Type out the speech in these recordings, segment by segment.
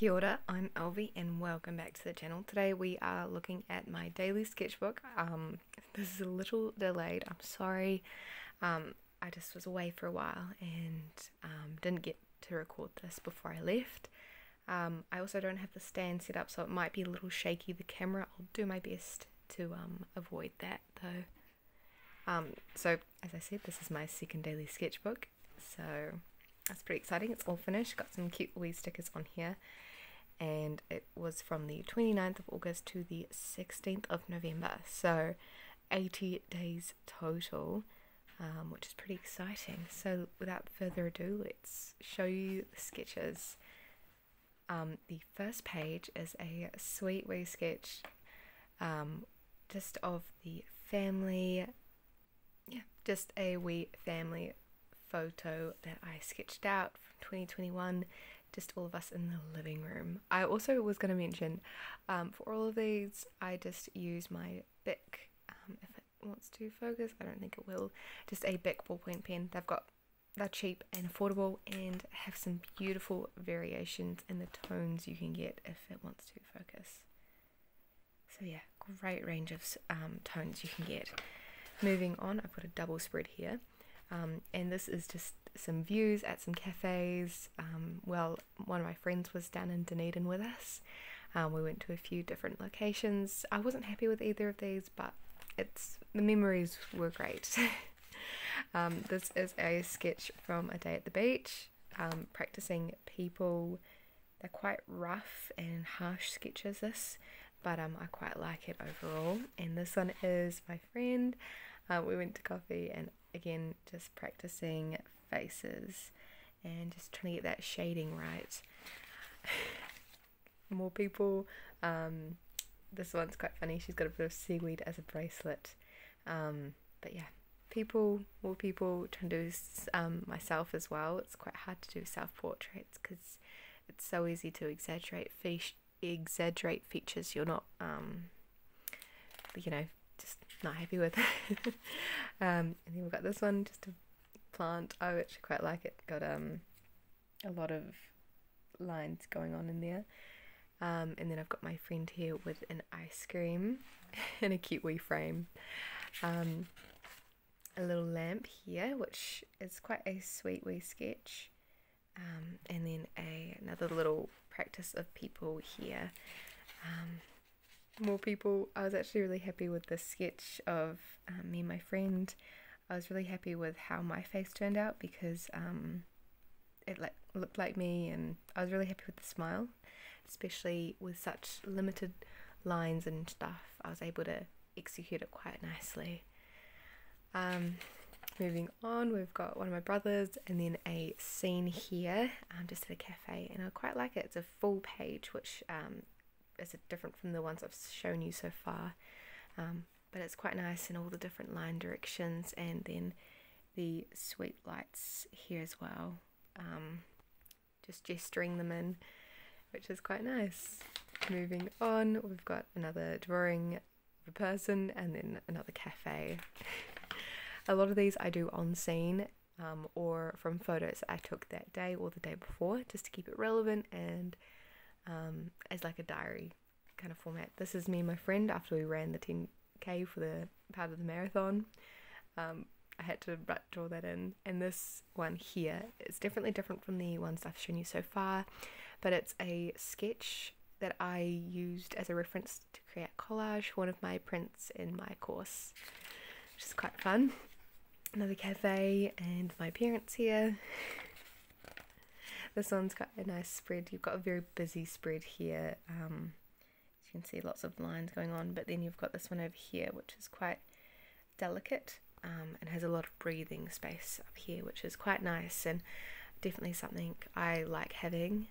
Kia ora, I'm Elvie and welcome back to the channel. Today we are looking at my daily sketchbook. This is a little delayed, I'm sorry. I just was away for a while and didn't get to record this before I left. I also don't have the stand set up, so it might be a little shaky, the camera. I'll do my best to avoid that though. So as I said, this is my second daily sketchbook, so that's pretty exciting. It's all finished, got some cute wee stickers on here, and it was from the 29th of August to the 16th of November, so 80 days total, which is pretty exciting. So without further ado, let's show you the sketches. The first page is a sweet wee sketch just of the family, just a wee family photo that I sketched out from 2021, just all of us in the living room. I also was going to mention, for all of these, I just use my Bic, if it wants to focus, I don't think it will, just a Bic ballpoint pen. They're cheap and affordable and have some beautiful variations in the tones you can get if it wants to focus. So yeah, great range of tones you can get. Moving on, I've got a double spread here. And this is just some views at some cafes. Well, one of my friends was down in Dunedin with us. We went to a few different locations. I wasn't happy with either of these, but the memories were great. This is a sketch from a day at the beach, practicing people. They're quite rough and harsh sketches, but I quite like it overall. And this one is my friend. We went to coffee and again just practicing faces and just trying to get that shading right. More people. This one's quite funny. She's got a bit of seaweed as a bracelet. But yeah, more people, trying to do myself as well. It's quite hard to do self-portraits because it's so easy to exaggerate features you're not just not happy with. And then we've got this one, just a plant. I actually quite like it. Got a lot of lines going on in there. And then I've got my friend here with an ice cream in a cute wee frame. A little lamp here, which is quite a sweet wee sketch. And then another little practice of people here. More people. I was actually really happy with this sketch of me and my friend. I was really happy with how my face turned out because it looked like me, and I was really happy with the smile, especially with such limited lines and stuff. I was able to execute it quite nicely. Moving on, we've got one of my brothers and then a scene here, just at a cafe, and I quite like it. It's a full page, which is different from the ones I've shown you so far, but it's quite nice in all the different line directions, and then the sweet lights here as well, just gesturing them in, which is quite nice. Moving on, we've got another drawing of a person and then another cafe. A lot of these I do on scene, or from photos I took that day or the day before, just to keep it relevant and as like a diary kind of format. This is me and my friend after we ran the 10k for the part of the marathon. I had to draw that in, and this one here is definitely different from the ones I've shown you so far, but it's a sketch that I used as a reference to create collage for one of my prints in my course, which is quite fun. Another cafe and my parents here. This one's got a nice spread. You've got a very busy spread here. As you can see, lots of lines going on, but then you've got this one over here, which is quite delicate, and has a lot of breathing space up here, which is quite nice and definitely something I like having.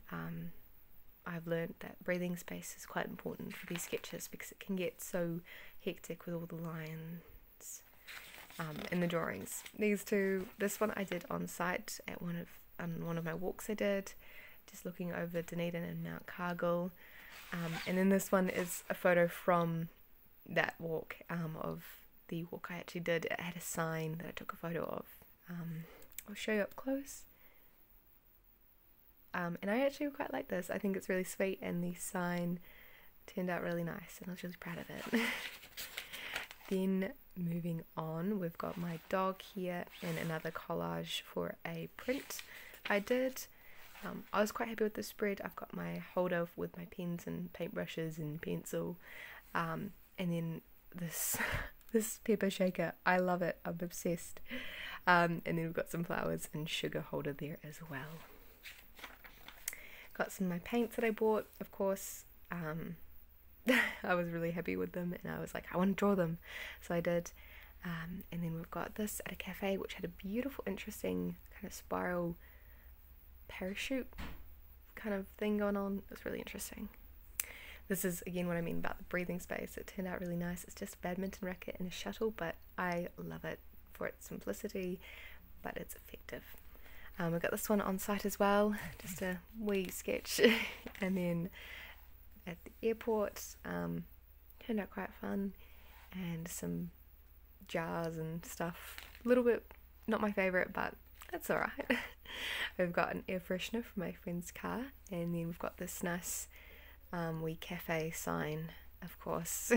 I've learned that breathing space is quite important for these sketches because it can get so hectic with all the lines in the drawings. This one I did on site at one of my walks I did, just looking over Dunedin and Mount Cargill, and then this one is a photo from that walk, of the walk I actually did. It had a sign that I took a photo of. I'll show you up close. and I actually quite like this. I think it's really sweet, and the sign turned out really nice, and I was really proud of it. Then moving on, we've got my dog here and another collage for a print I did. I was quite happy with the spread. I've got my holder with my pens and paintbrushes and pencil, and then this this pepper shaker. I love it. I'm obsessed. And then we've got some flowers and sugar holder there as well. Got some of my paints that I bought, of course. I was really happy with them, and I was like, I want to draw them, so I did. And then we've got this at a cafe which had a beautiful, interesting kind of spiral parachute kind of thing going on. It was really interesting. This is again what I mean about the breathing space. It turned out really nice. It's just a badminton racket and a shuttle, but I love it for its simplicity, but it's effective. We've got this one on site as well, just a wee sketch. And then at the airport, turned out quite fun, and some jars and stuff. A little bit not my favourite, but that's alright. We've got an air freshener for my friend's car, and then we've got this nice wee cafe sign, of course.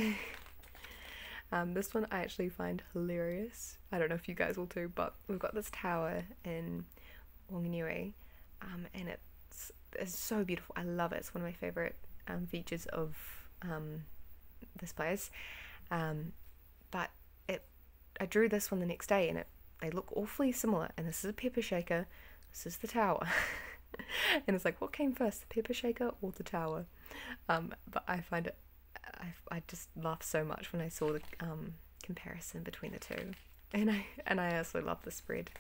This one I actually find hilarious. I don't know if you guys will too, but we've got this tower in Whanganui, and it's so beautiful. I love it. It's one of my favourite features of this place. But I drew this one the next day, and they look awfully similar. And this is a pepper shaker. This is the tower. And it's like, what came first, the pepper shaker or the tower? But I find it, I just laughed so much when I saw the comparison between the two, and I also love the spread.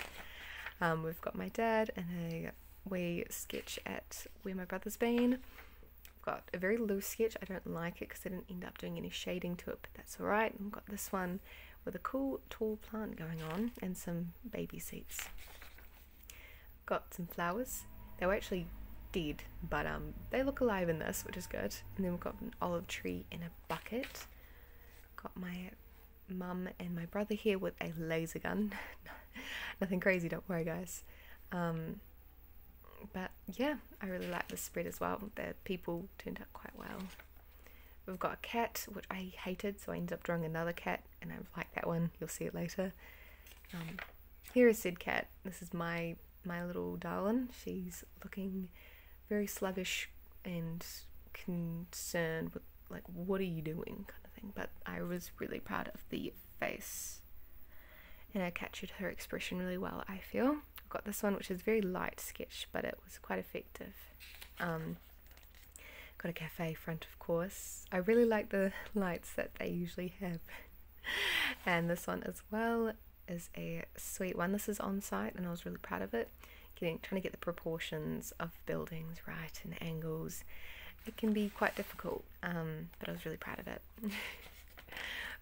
We've got my dad and a wee sketch at where my brother's been. I've got a very loose sketch. I don't like it because I didn't end up doing any shading to it, but that's alright. And we've got this one with a cool tall plant going on and some baby seats. Got some flowers. They were actually dead, but they look alive in this, which is good. And then we've got an olive tree in a bucket. Got my mum and my brother here with a laser gun. Nothing crazy, don't worry guys. But yeah, I really like this spread as well. The people turned out quite well. We've got a cat, which I hated, so I ended up drawing another cat, and I like that one. You'll see it later. Here is said cat. This is my little darling. She's looking very sluggish and concerned with, like, what are you doing kind of thing. But I was really proud of the face, and I captured her expression really well, I feel. I've got this one which is very light sketch, but it was quite effective. Got a cafe front, of course. I really like the lights that they usually have. And this one as well is a sweet one. This is on site, and I was really proud of it. Trying to get the proportions of buildings right and angles. It can be quite difficult, but I was really proud of it.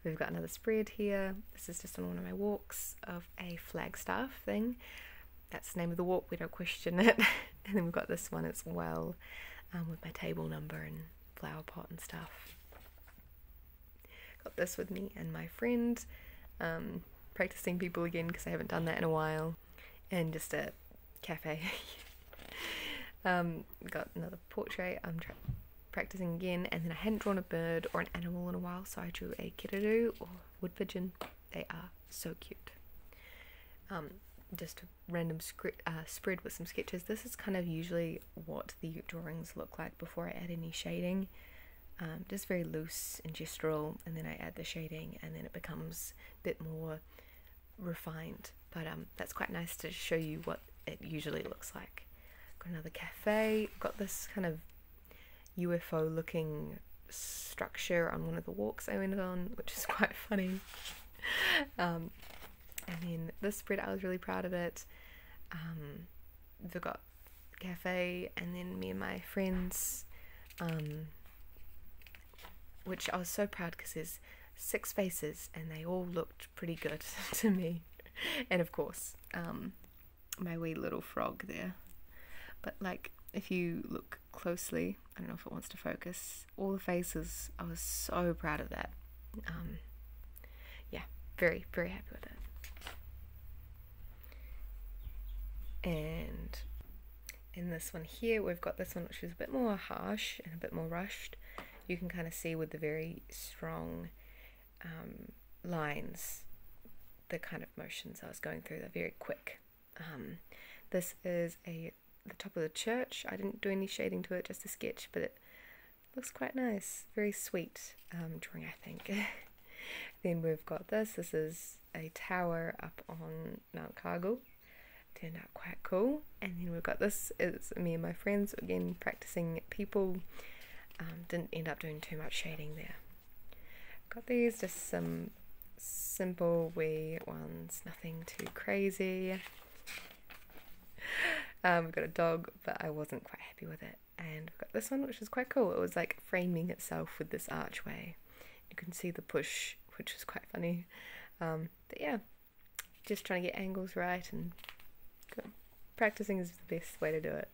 We've got another spread here. This is just on one of my walks of a Flagstaff thing. That's the name of the walk, we don't question it. And then we've got this one as well, with my table number and flower pot and stuff. Got this with me and my friend, practicing people again because I haven't done that in a while, and just a cafe. Got another portrait. I'm practicing again, and then I hadn't drawn a bird or an animal in a while, so I drew a kiddo or wood pigeon. They are so cute. Just a random spread with some sketches. This is kind of usually what the drawings look like before I add any shading. Just very loose and gestural, and then I add the shading, and then it becomes a bit more refined. But that's quite nice to show you what it usually looks like. Got another cafe. Got this kind of UFO looking structure on one of the walks I went on, which is quite funny. And then this spread, I was really proud of it. We've got cafe, and then me and my friends, which I was so proud because there's 6 faces and they all looked pretty good to me. And of course, my wee little frog there. But like, if you look closely, I don't know if it wants to focus, all the faces, I was so proud of that. Yeah, very, very happy with it. And In this one here, we've got this one which is a bit more harsh and a bit more rushed. You can kind of see with the very strong lines, the kind of motions I was going through. They're very quick. This is the top of the church. I didn't do any shading to it, just a sketch, but it looks quite nice. Very sweet drawing, I think. Then we've got this. This is a tower up on Mount Cargill. Turned out quite cool. And then we've got this. It's me and my friends again practicing people. Didn't end up doing too much shading there. Got these, just some simple wee ones, nothing too crazy. We've got a dog, but I wasn't quite happy with it. And we've got this one, which is quite cool. It was like framing itself with this archway. You can see the push, which is quite funny. But yeah, just trying to get angles right, and practicing is the best way to do it.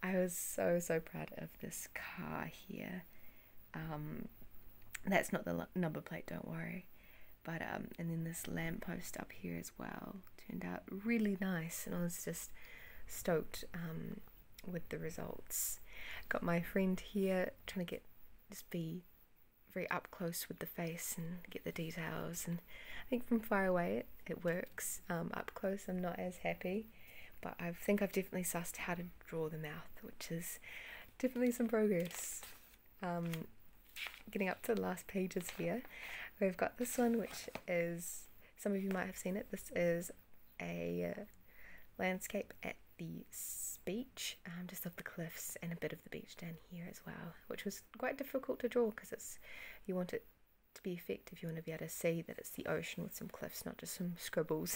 I was so proud of this car here. That's not the number plate, don't worry. But and then this lamppost up here as well turned out really nice, and I was just stoked with the results. Got my friend here trying to just be very up close with the face and get the details, and I think from far away it works. Up close I'm not as happy, but I think I've definitely sussed how to draw the mouth, which is definitely some progress. Getting up to the last pages here, we've got this one, which is, some of you might have seen it, this is a landscape at the beach, just of the cliffs and a bit of the beach down here as well, which was quite difficult to draw because you want it to be effective. You want to be able to see that it's the ocean with some cliffs, not just some scribbles.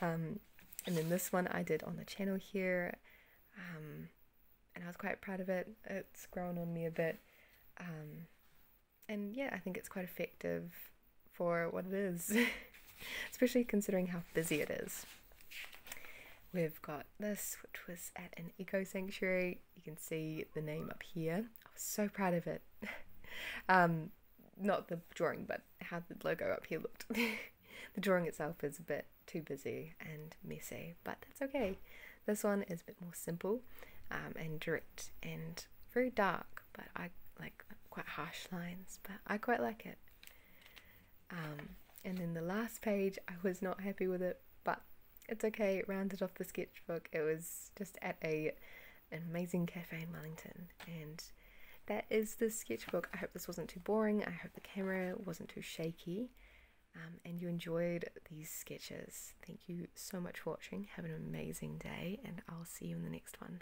And then this one I did on the channel here, and I was quite proud of it. It's grown on me a bit, and yeah, I think it's quite effective for what it is, especially considering how busy it is. We've got this, which was at an eco sanctuary. You can see the name up here. I was so proud of it. Not the drawing, but how the logo up here looked. The drawing itself is a bit too busy and messy, but that's okay. This one is a bit more simple and direct and very dark, but I like quite harsh lines, but I quite like it. And then the last page, I was not happy with it, but it's okay. It rounded off the sketchbook. It was just at an amazing cafe in Wellington, and that is the sketchbook. I hope this wasn't too boring. I hope the camera wasn't too shaky, and you enjoyed these sketches. Thank you so much for watching. Have an amazing day, and I'll see you in the next one.